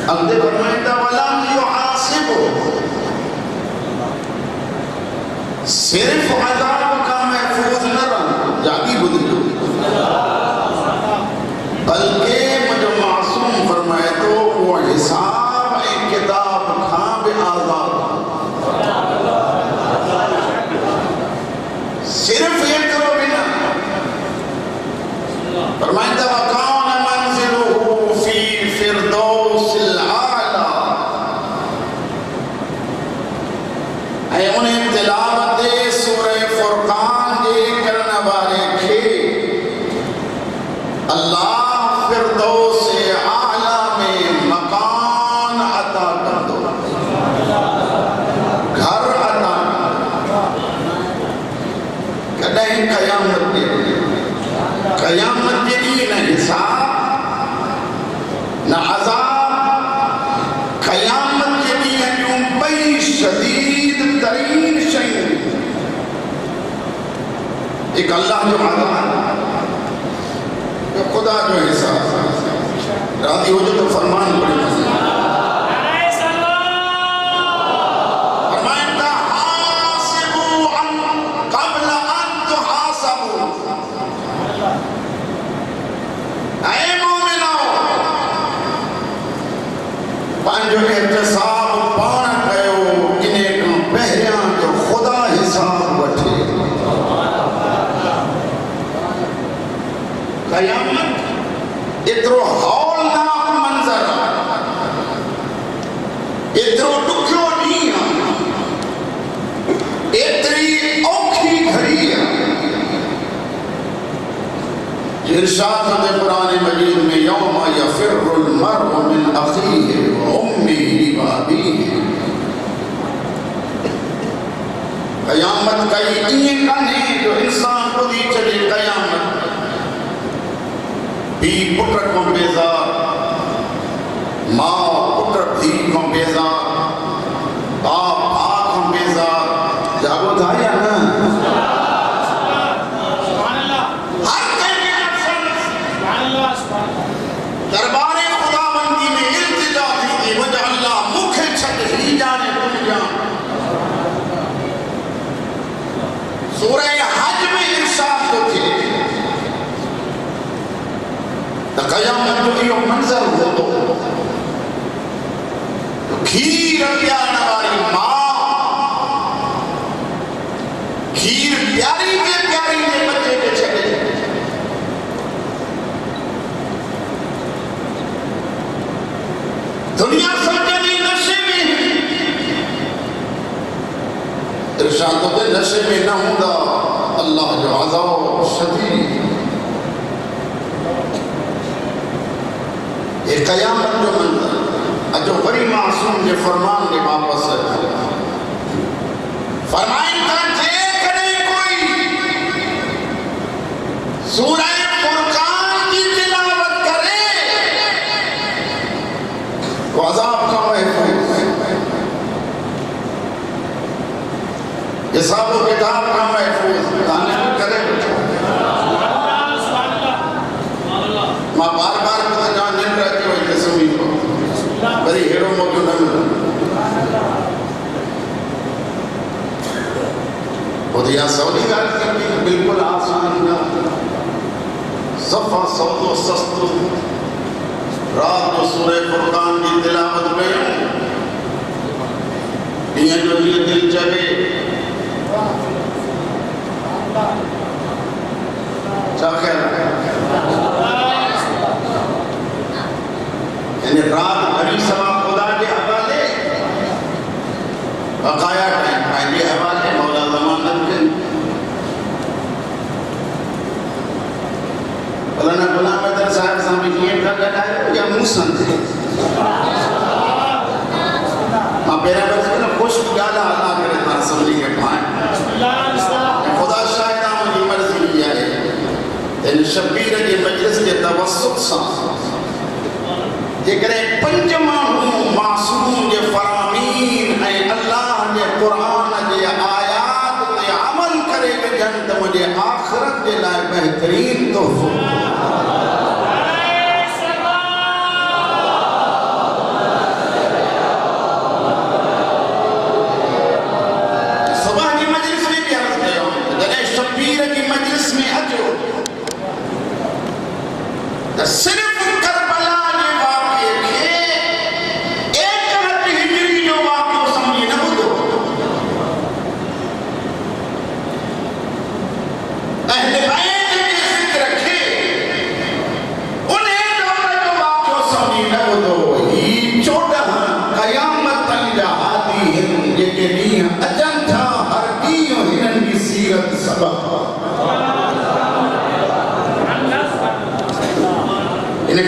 اگلے فرمائندہ وَلَمْ يُحَاسِبُ صرف عذاب کا محفوظ نہ رہا جاگی بدلو بلکہ مجھے معصوم فرمائے تو وہ حساب ایک کتاب کھان بے آزاد صرف یہ کرو بنا فرمائندہ وَقَانَ مَنْزِلُهُ فِي فِرْدَوْسِ الْعَالَى اے انہیں تلاوت دے سورہ فرقان دے کرنا بارے کھے اللہ فردوس اعلیٰ میں مکان عطا کر دو گھر عطا کدہیں قیامت دے قیامت کے لیے نہ حساب نہ عذاب قیامت کے لیے یوں بئی شدید ترین شیء ایک اللہ جو عذاب خدا جو حساب راضی ہو جو تو فرمان پڑے فرمائندہ حاسبوا قبل ان تحاسبوا اے مومنو پانجو احتساب پان کہو انہیں کم پہریاں جو خدا حساب وٹھے قیامت اترو ہولناک منظر اترو ٹکڑو نہیں اتری اوکھی گھڑی ارشاد دے قرآن مجید میں یوم یفر المرء من اخیہ و امہ و ابیہ قیامت کئی این کنے جو انسان کو دی چلے قیامت بھی پتر کو بیزار ماں پتر بھی کو بیزار باپ باپ کو بیزار جاگو دھایا نا ہر کہیں دربار خدا بندی میں التجا تھی تھی وجہ اللہ مکھے چھٹ ہی جانے تم جان سورہ حج میں ارشاد تو تھے قیامت جو یہ منظر ہو تو کھیر پیارنا والی ماں کھیر پیاری کے پیاری نے بچے کے چھڑے دنیا سمجھنی نشے میں ارشاد ہوتے نشے میں نہ ہوں گا اللہ جو عذاب شدید یہ قیامت جو منظر جو بڑی معصوم کے فرمان کے واپس ہے فرمائیں کر دیکھنے کوئی سورہ فرقان کی تلاوت کرے تو عذاب کا محفوظ حساب و کتاب کا محفوظ گانے کرے ماں بار بار پتہ جان دن رہتی ہوئی تسمی کو بری ہیرو موجود نہ ملا وہ دیا سولی گاڑی کرتی بالکل آسان نہ صفحہ سود و سست رات کو سورہ فرقان کی تلاوت میں یہ جو یہ دل چاہے چاہے یعنی رات بھری سوا خدا کے حوالے بقایا ٹائم پہلے حوالے مولا ضمانت کے بلانا غلام حیدر صاحب سامنے یہ کا لگائے یا موسن تھے ماں پیرا بچے نا خوش گالا اللہ کرے تاسملی کے پائیں خدا شاہدہ مجھے مرضی لیا ہے یعنی شبیر کے مجلس کے توسط سان یہ کرے پنجمہ ہوں معصوم کے فرامین اے اللہ نے قرآن کے آیات کے عمل کرے گے جنت مجھے آخرت کے لائے بہترین تحفظ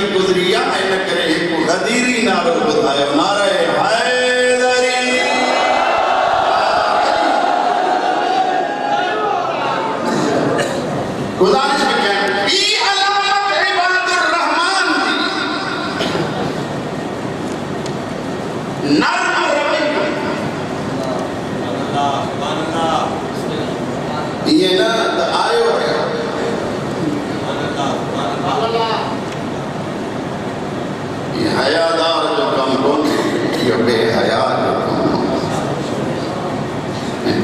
غدیر گزری ہے نہ کرے ایک غدیری نعرہ بتایا نعرہ حیدری گزارش میں کہیں یہ علامت عباد الرحمن دی نرم روی یہ نا آئیو ہے یہ حیادار جو کم کن یہ بے حیا جو کم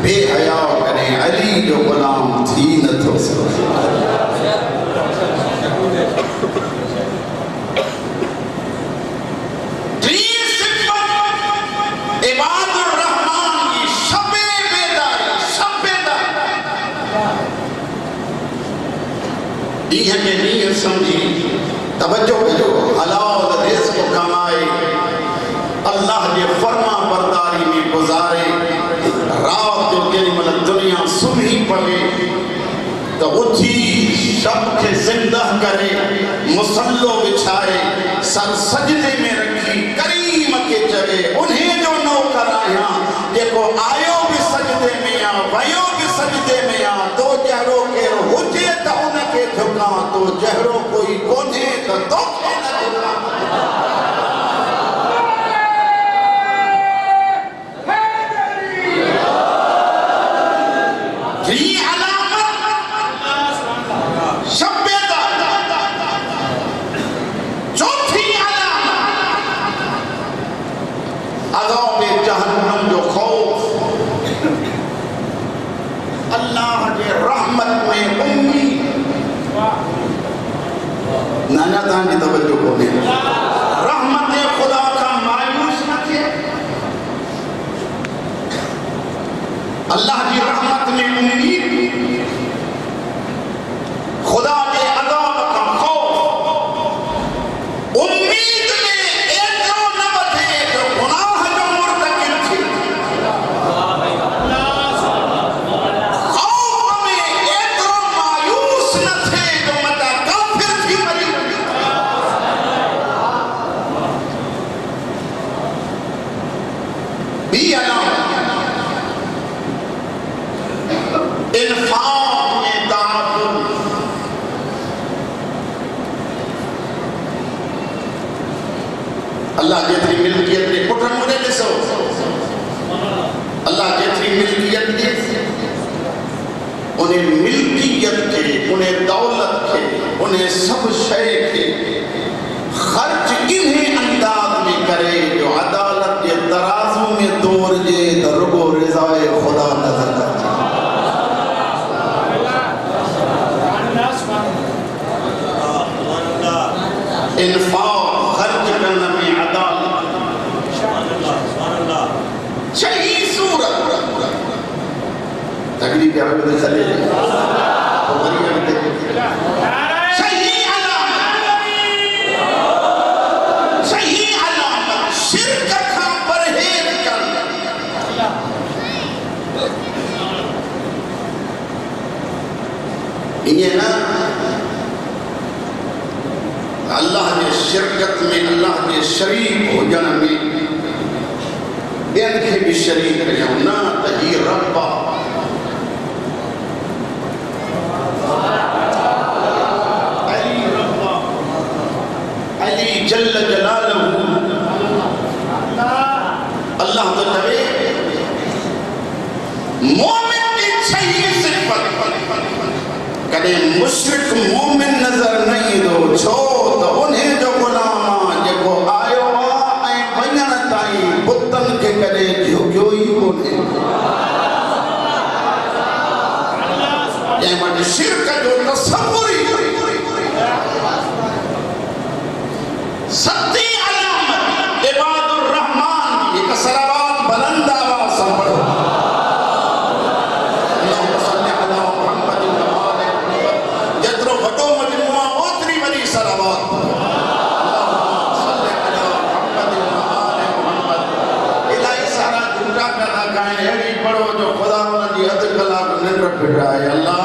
بے حیا کریں علی جو غلام تھی نہ تو عباد الرحمن کی شب بیداری یہ ہمیں نہیں سمجھی توجہ جو حلال رزق کمائے اللہ کے فرما برداری میں گزارے رات جو گری ملک دنیا سنی پڑے تو اٹھی شب کے زندہ کرے مسلو بچھائے سر سجدے میں رکھی کریم کے جگہ انہیں جو نوکر آیا دیکھو آئیو بھی سجدے میں آ ویو بھی سجدے میں آ تو جہروں کے ہوجے تا ان کے جھکا تو جہروں کوئی کونے تو کے نہ جھکا یہ علامت شب چوتھی علامت عذاب جہنم جو خوف اللہ کے رحمت میں امید نانا تان کی توجہ کو دیں رحمت خدا کا مایوس نہ تھے اللہ کی رحمت میں امید خدا کے عذاب کا خوف امید میں ایترو نہ بدھے جو گناہ جو مرتکب تھی خوف میں ایترو مایوس نہ تھے جو مدہ کافر تھی مری بھی علامت انفاق میں تعاون اللہ جتری ملکیت نے پٹھن مجھے لسو اللہ جتری ملکیت نے انہیں ملکیت کے انہیں دولت کے انہیں سب شے کے خرچ انہیں انداز میں کرے جو عدالت کے ترازوں میں دور جے درگو رضائے خدا نظر کرتے انفاق خرچ کرنا میں عدالت صحیح صورت تقریب کیا ہوئے دے چلے صحیح علامت شرک کا پرہیز کرنا یہ نا اللہ نے شرکت میں اللہ نے شریک ہو جانا میں دین کے بھی شریک رہے ہوں نا تہی ربا علی ربا علی جل جلالہ اللہ تو کہے مومن کی صحیح صفت کدے مشرک مومن نظر نہیں دو چھو تو انہیں جو غلامان جے کو آئیو آئیں بنیان تائیں بطن کے کدے جھوکیو ہی کونے یہ مجھے شرک جو تصوری ستی علامت عباد الرحمن کی ایک سلوات بلند آواز سنبھڑو پڑھو جو خدا انہوں نے حد کلاک نندر پھر رہا ہے اللہ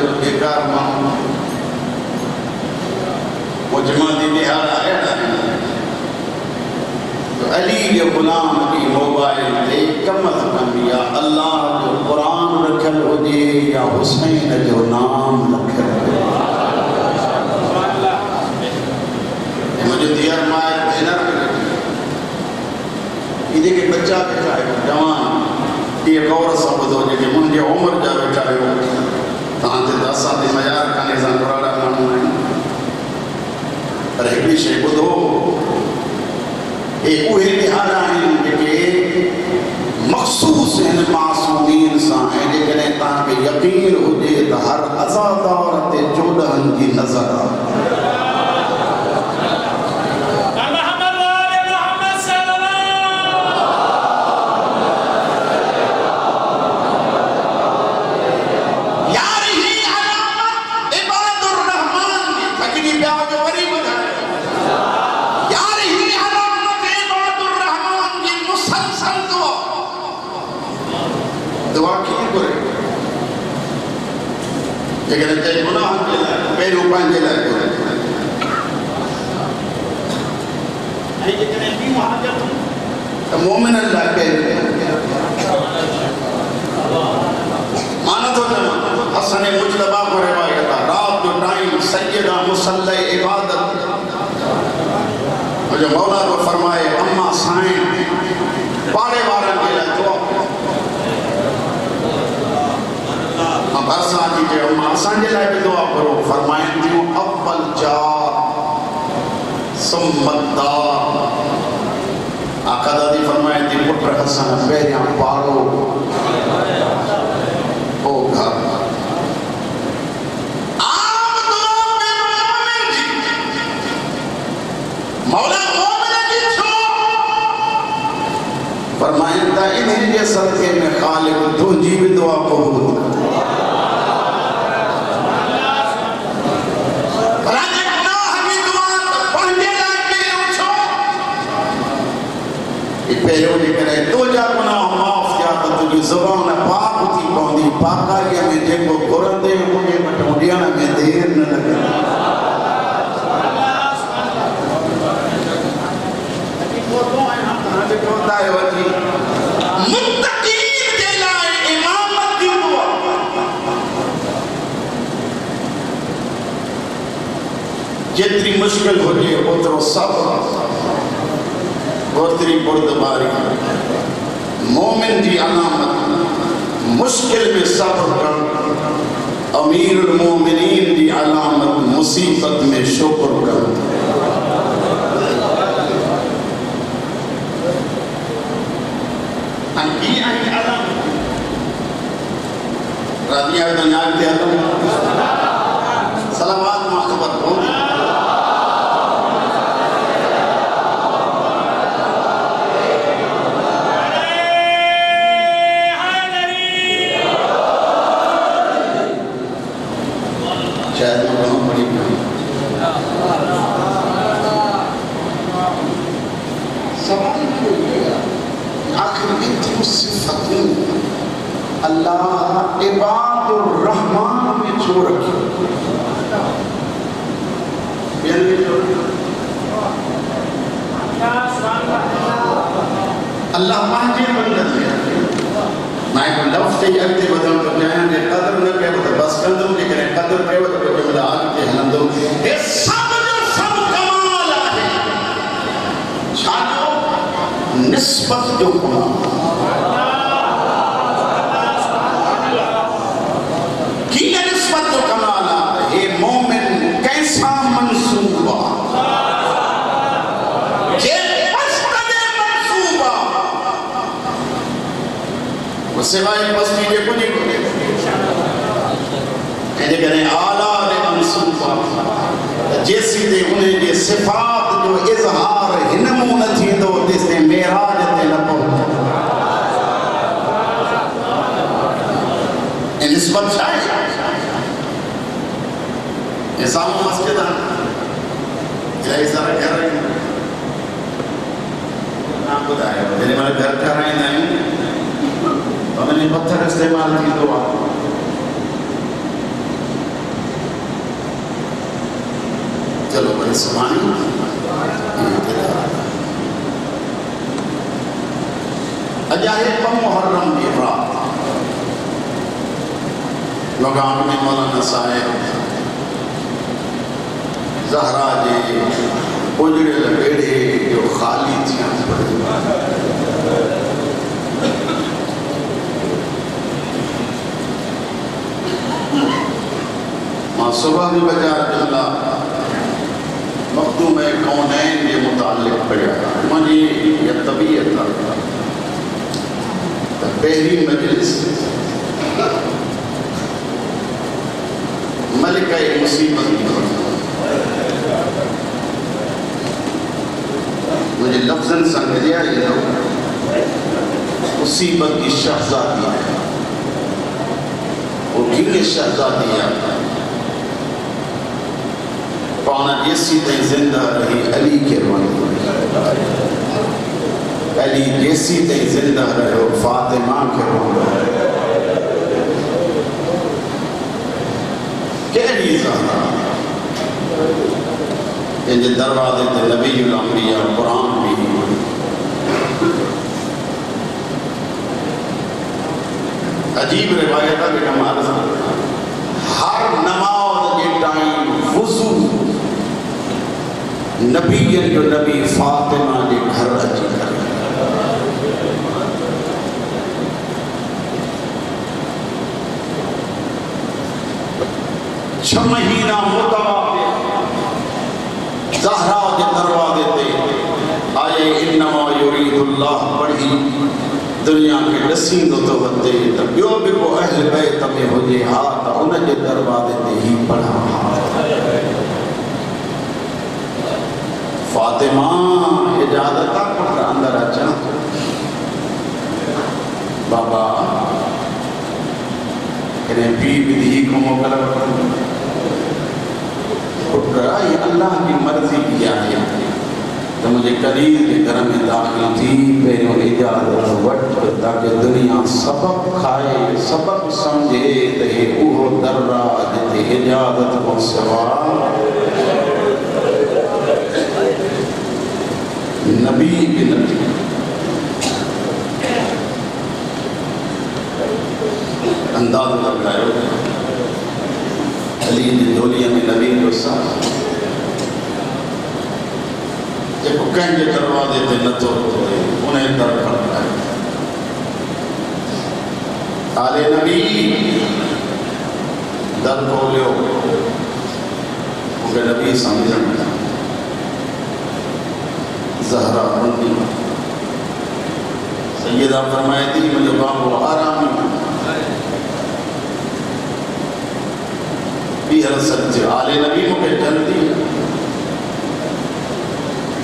جو بیکار ماں مجمع دی نہارا ایڑا تو علی کے غلام کی موبائل تے کم از کم یا اللہ جو قرآن رکھل ہو جے یا حسین جو نام رکھل ہو جے مجھے دیار مائر بہنر یہ دیکھے بچہ بیٹھا ہے جوان یہ غور سب دو جے کہ مجھے عمر جا بیٹھا ہے تاں تے 10 سال دی معیار کا نظام قرآن مانو ہے پر ایک شے کو دو ایک اوہے نہارا ہیں کہ مخصوص ہیں معصومین ساں ہیں لیکن تاکہ یقین ہو جے تو ہر عزادار تے چودہن کی نظر لیکن تے گناہ کے لئے پیرو پانجے لئے کرے مومن اللہ پیرو مانا تو جمع حسن مجتبہ کو روایتا رات جو ٹائم سیدہ مسلح عبادت اور جو مولا کو فرمائے اما سائن پاڑے بارن کے لئے دعا برسا جی کے اما آسان جلائے بھی دعا کرو فرمائیں دیو اول جار سمتدار آقا دادی فرمائیں دیو پتر حسن پیریاں پارو او گھر آپ دعا میں مومن جی مولا مومن جی چھو فرمائیں تا انہیں یہ صدقے میں خالق تو جی بھی دعا قبول کر پیرو جی کرے دو جا گناہ معاف کیا تو تجھے زبان پاک تھی پوندی پاکاریہ میں جے کو گرندے مجھے مٹھوڑیاں میں دیر نہ لگے متقین کے لائے امامت کی دعا جتنی مشکل ہو جائے اترو صبر گوتری بردباری مومن جی علامت مشکل میں صبر کر امیر المومنین جی علامت مصیبت میں شکر کر انکی آئی علامت راضی آئی دنیا کے علامت صلوات مخبر ہوگی اللہ عباد الرحمن میں چھو رکھی اللہ مانجے بندت ہے میں کو لفظ سے اگتے بدل تو جائیں گے قدر نہ کہ وہ بس کندوں کے کریں قدر پہ وہ تو جملہ آگے ہلندوں یہ سب جو سب کمال ہے چھاڑو نسبت جو کمال نسبت جو کمال ہے مومن کیسا منصوبہ یہ پستد منصوبہ وہ سوائے پستی جے کو نہیں کرے کہنے کہنے آلہ دے منصوبہ جیسی دے انہیں یہ صفات جو اظہار ہنمو نہ تھی دو جس نے میراج تے لپو یہ نسبت شاید نظام مسجد ہے یہ سارا گھر رہے ہیں نام بتایا میرے مارے گھر کر رہے ہیں تو میں نے پتھر استعمال کی دعا چلو بڑی سمانی اجائے پا محرم کی رات لوگان میں مولانا صاحب زہرا جے اجڑے لگڑے جو خالی تھیاں ماں صبح بھی بجا اللہ مخدوم کونین کے متعلق پڑھا مجھے یہ طبیعت پہلی مجلس ملکہ مصیبت کی مجھے لفظاً سمجھا یہ لوگ مصیبت کی شہزادی ہے وہ کیونکہ شہزادی ہے پانا جیسی تے زندہ رہی علی کے روانی علی جیسی تے زندہ رہو فاطمہ کے روانی کہنی زہرا یہ دروازے تے نبی الانبیاء قرآن بھی عجیب روایت ہے کہ ہمارے ہر نماز کے ٹائم وضو نبی جو نبی فاطمہ کے گھر اچھی کرے چھ مہینہ متوابع زہرا کے دروازے تے آئے انما یرید اللہ پڑھی دنیا کے نسیم تو ہوتے بیو بھی کو اہل بیت میں ہو جے ہاتھ ان کے دروازے تے ہی پڑھا فاطمہ اجازت پڑھ اندر اچھا بابا انہیں بھی بھی کو موکل اٹھ رہا یہ اللہ کی مرضی کیا ہے تو مجھے قریب کے گھر میں داخل تھی پہنوں اجازت وٹ تاکہ دنیا سبق کھائے سبق سمجھے تہے اوہ درہ جتے اجازت کو سوا نبی کی نبی انداز لگ رہا ہے علی نے دھولیا میں نبی کو ساتھ جب وہ کہیں گے کروا دیتے نہ تو انہیں در کرتا ہے آل نبی در کھولیو کہ نبی سمجھن زہرا بندی سیدہ فرمائے تھی مجھے بابو آرامی بھی حرصت تھی آل نبی مجھے جلدی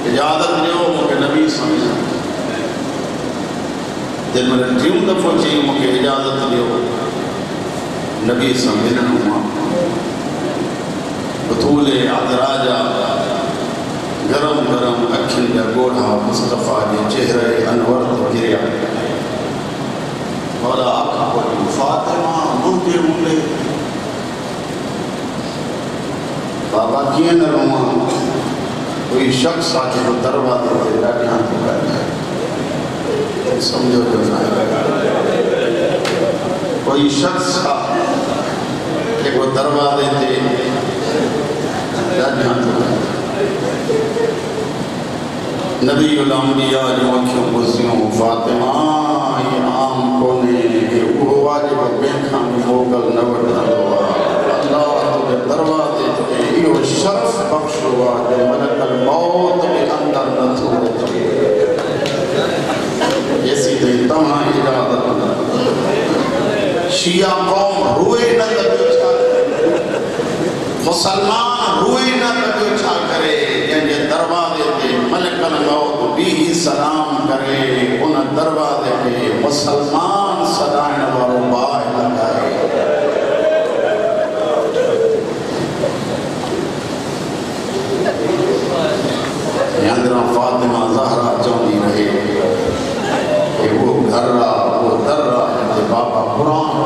اجازت لیو مجھے نبی سمجھا جب میں ٹیوں دفعہ چاہیے مجھے اجازت لیو نبی سمجھنا ہوا بطول عدراجہ گرم گرم اکھن جا گوڑھا مصطفیٰ جے چہرے انور گریا مولا آقا پڑھی فاطمہ مجھے ملے بابا کیے نہ رہا کوئی شخص آکے وہ دروازے دے ڈاٹی ہاں کی بیٹھا ہے سمجھو جو نہ کوئی شخص آکے وہ دروازے دے ڈاٹی ہاں کی بیٹھا ہے نبی الانبیاء جو اکھیوں گزیوں فاطمہ یہ عام کونے کہ وہ واجب بینکھاں میں موگل نوڑ نلوا اللہ تجھے دروازے تجھے یہ شرف بخش ہوا کہ ملک الموت میں اندر نہ تھوڑے ایسی تے تمہاں اجازت شیعہ قوم روئے نہ تبیو چھا کرے مسلمان روئے نہ تبیو چھا کرے یہ دروازے تے ملک الموت بھی سلام کرے ان دروازے پہ مسلمان صدائن وارو باہ لگائے یادرہ فاطمہ زہرہ چونی رہے کہ وہ گھر رہا وہ در رہا ہے بابا قرآن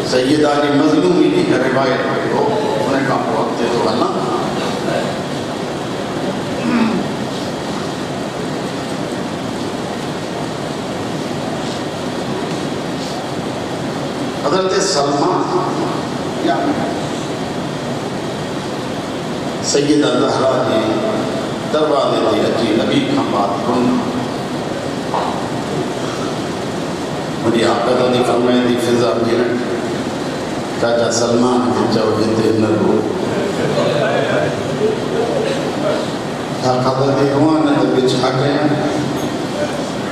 سید علی مظلومی کی روایت کو بنا حضرت سلمان سیدہ زہرا جی دروازے تے اچھی نبی کھا بات کن مجھے آقا دی فرمائے دی فضا بھیرن چاچا سلمان کے چوہتے نرو آقا دی روان نے بچھا گیا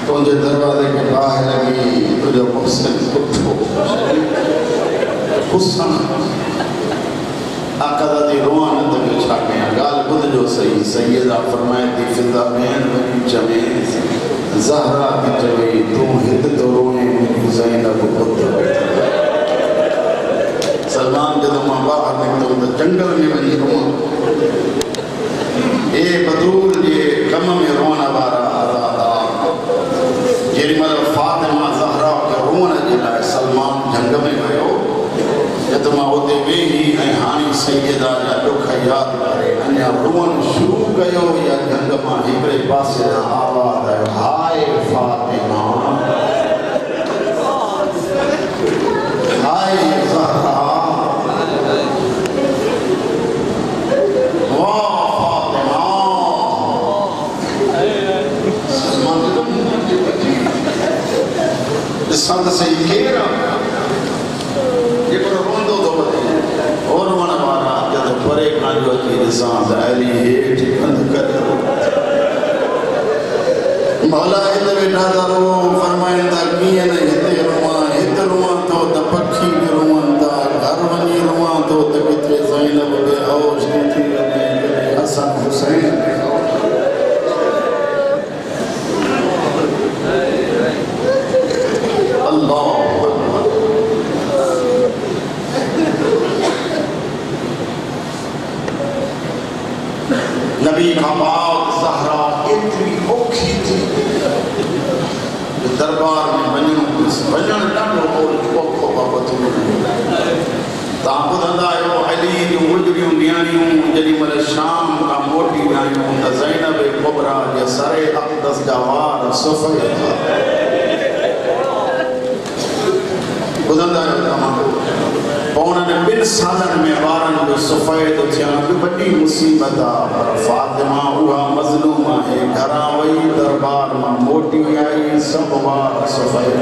تجھے دروازے کے باہر لگی تجھے محسن کٹھو حسن آقا دی روان نے بچھا گیا گال بدھ جو صحیح سیدہ فرمائے دی فضا بین بنی چمین زہرا کی چوئی تو ہت تو روئے میری زینب خود سلمان جدو ماں باہر نکتو تو جنگل میں بنی روان اے بدول یہ کم میں رونا بارا آزادا جیری مر فاطمہ زہرا کے رونا جلائے سلمان جنگ میں گئے ہو جدو ماں ہوتے ویہی ایہانی سیدہ یا دکھا یاد کرے انیا روان شروع گئے ہو یا جنگ ماں ہکرے پاسے آواز ہے ہائے فاطمہ ہائے زہرا سند سے کھیرا یہ پر روندو دو بتے اور من مارا جد پرے کانجو کی نسان علی ہیٹ بند کر مولا ہت بیٹھا دارو فرمائن دا کین ہتے روان تو دپکھی کے روان دا گھر ونی روان تو دکتے زینب بے اوش کی تھی حسن حسین نبی کا بعد زہرا اتنی اوکھی تھی دربار میں بنیوں ڈانڈو اور اوکھو بابتوں تابد اندائیو علی جو مجریوں نیانیوں جلی مل شام کا موٹی نیانیوں دا زینب کبرا یا سر اقدس جوار صفحہ تھا بدندائیو تمام پونن بن سالن میں بارن جو سفید تھیاں جو بڑی مصیبتہ پر فاطمہ ہوا مظلومہ ہے گھران وئی دربار میں موٹی آئی سب بار سفید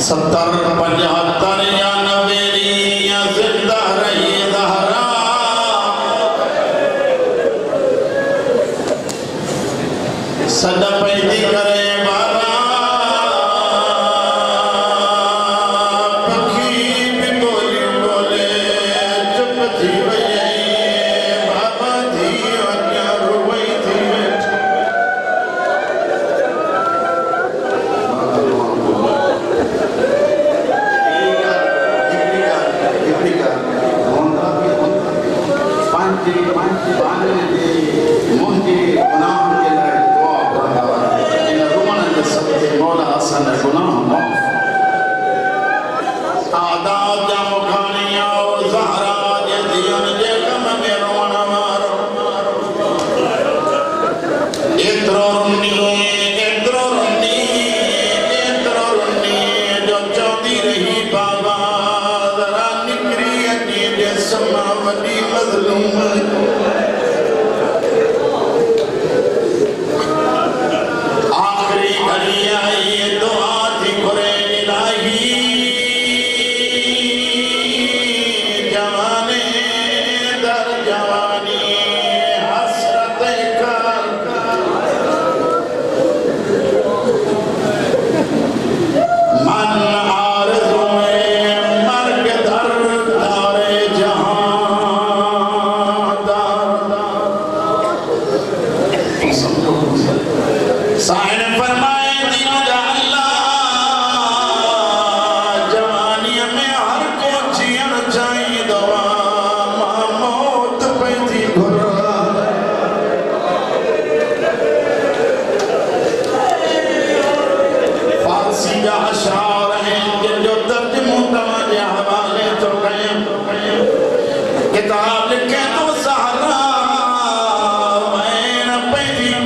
ستر پنجہتر یا نویری یا زندہ رہی زہرا صدا پیدی کرے بابا پکھی بھی بولی بولے چپ تھی وئی بابا تھی وجہ روئی تھی پانچی بانے دے مہنجی گناہ کے لئے مولا حسن گناہ معاف آداب جا مکھانیاں و زہرا جدیان جے کم میں رونا مارو اترو رنی جو چودی رہی بابا ذرا نکری اکی جسم وڈی مظلوم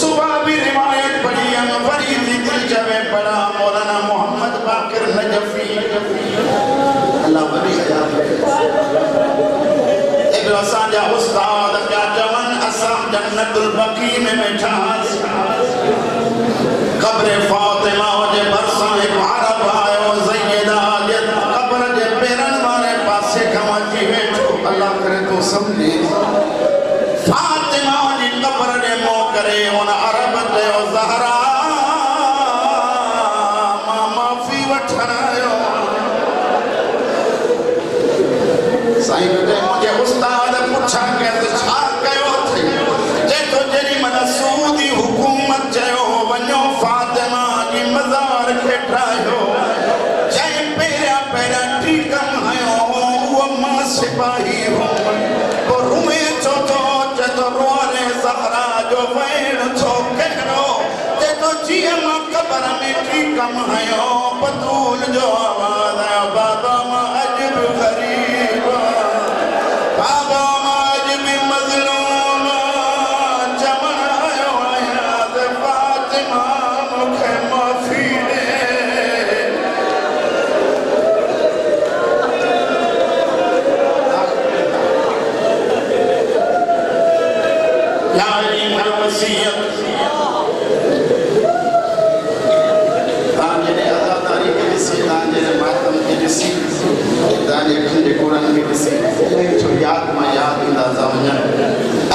صبح بھی روایت پڑھی فرید دل جوے پڑھا مولانا محمد باقر نجفی اللہ بری حیات ایک رسان جا استاد کیا جوان اسام جنت البقی میں بیٹھا قبر فاطمہ جے برساں ایک عرب آئے زیدہ قبر جے پیرن مارے پاسے کھماتی بیٹھو اللہ کرے تو سمجھے فاطمہ جی قبر جے مو کرے ان عرب جے زہرا ماما فی وٹھنایو سائیں بیٹے مجھے استاد پوچھا کیسے چھا کیوں تھے جے تو جری منسودی حکومت چیو ونیو فاطمہ کی مزار کھٹرائیو جے پیرا پیرا ٹھیکم آئیو وہ ماں سپاہی ہو وہ روئے چو تو جے تو روارے زہرا جو وین چھو کہنو جے تو جیم قبر میں ٹھیکم آئیو بطول جو آواز ہے بابا ماں عجب غریب بابا ماں عجب مظلوم جمع آئیو آیات فاطمہ مکھے معافی دے یاری من وسیعت دانے عزاداری کے لسی دانے ماتم کے لسی دانے کھنجے قرآن کے لسی جو یاد ما یاد اندازہ ہویا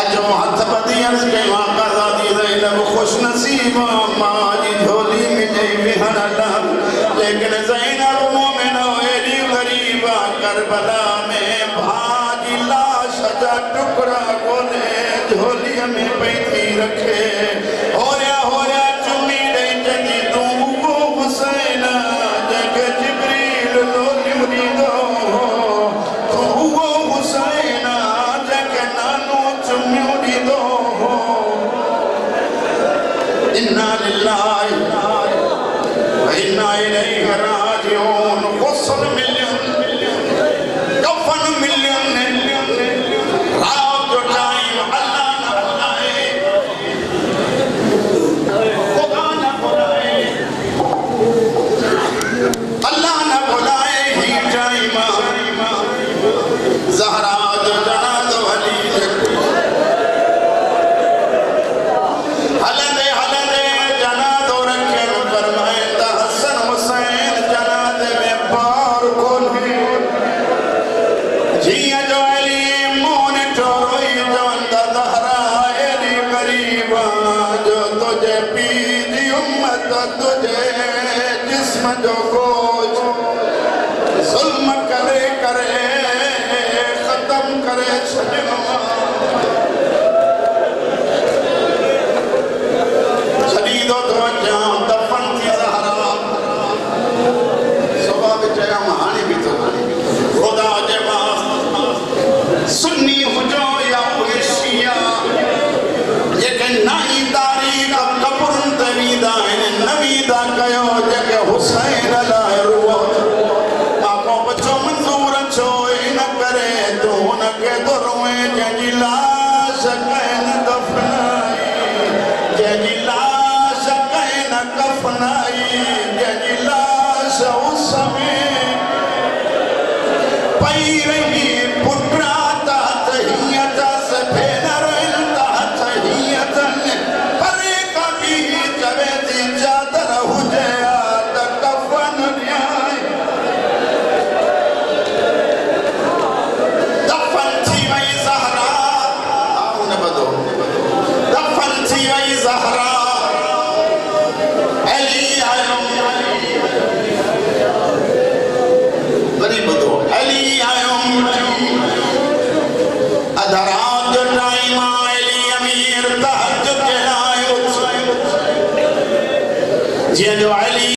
اجو ہاتھ بدی عرض کے واقع ذاتی زینب خوش نصیب ماں جی جھولی میں جئی بہن اللہ لیکن زینب مومن ویلی غریبہ کربلا میں بھاجی لاش جا ٹکڑا گولے جھولی میں پیتی رکھے ہوریا چمی دے جگی تو وہ حسین جگ جبریل لولی مریدو تو وہ حسین جگ نانو چمی مریدو انا للہ وإنا إلیہ راجعون غسل ملین کفن ملین رات جو ٹائم اللہ نہ بلائے خدا نہ بلائے اللہ نہ بلائے ہی ٹائم زہرا جو جناز علی حلدے جناز رکھے فرمائے تا حسن حسین جناز میں بار کھولے جیہ جو علی مون ٹوروئی جو اندہ زہرا علی غریبا جو تجھے پیجی امت تجھے جسم جو گوش ظلم کرے ختم کرے چھجنوا شدید و توجہ دفن کی زہرا صبح بچے مہانی بھی تو خدا جے سنی ہجو یا ہوئے شیعہ لیکن نائی تاریخ اب قبرن تویدہ نویدہ کہو جگ حسین لائے روح آقوں بچو منظور چھوئے نہ کرے تو نہ کہ دروئے جنجی لاش کہن دفنائی جنجی لاش کہن کفنائی جنجی لاش اس میں پئی رہی پٹرا تحتہیت سے پھینر تحتہیت پرے کبھی جبے دی چادر ہو جیا تکفن نیائی دفن تھی وہی زہرا آؤں نے بدو دفن تھی وہی زہرا علی آئیوں بری بدو علی آئیوں ادھرات جو ٹائم علی امیر تحجد جلائے جی جو علی